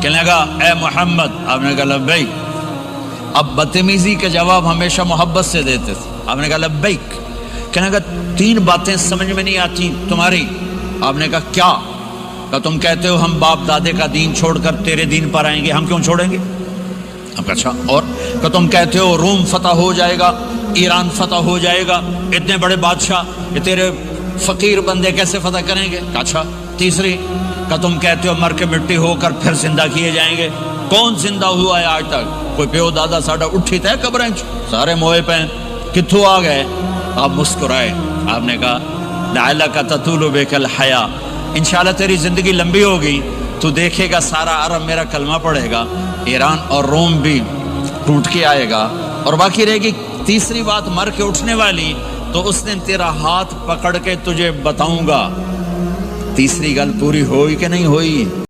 کہنے لگا اے محمد، آپ نے کہا لبیک۔ اب بدتمیزی کے جواب ہمیشہ محبت سے دیتے تھے، آپ نے کہا لبیک۔ کہنے لگا 3 باتیں سمجھ میں نہیں آتی تمہاری۔ آپ نے کہا کیا؟ کہ تم کہتے ہو ہم باپ دادے کا دین چھوڑ کر تیرے دین پر آئیں گے، ہم کیوں چھوڑیں گے؟ اب اچھا، اور کہ تم کہتے ہو روم فتح ہو جائے گا، ایران فتح ہو جائے گا، اتنے بڑے بادشاہ یہ تیرے فقیر بندے کیسے فتح کریں گے؟ اچھا، تیسری کہ تم کہتے ہو مر کے مٹی ہو کر پھر زندہ کیے جائیں گے، کون زندہ ہوا ہے آج تک؟ کوئی پیو دادا ساڈا اٹھی تے قبریں سارے موئے پہ کتھوں آ گئے؟ آپ مسکرائے، آپ نے کہا لعلک تطول بک الحیا، انشاءاللہ تیری زندگی لمبی ہوگی، تو دیکھے گا سارا عرب میرا کلمہ پڑھے گا، ایران اور روم بھی ٹوٹ کے آئے گا، اور باقی رہے گی تیسری بات مر کے اٹھنے والی، تو اس دن تیرا ہاتھ پکڑ کے تجھے بتاؤں گا۔ تیسری گل پوری ہوئی کہ نہیں ہوئی؟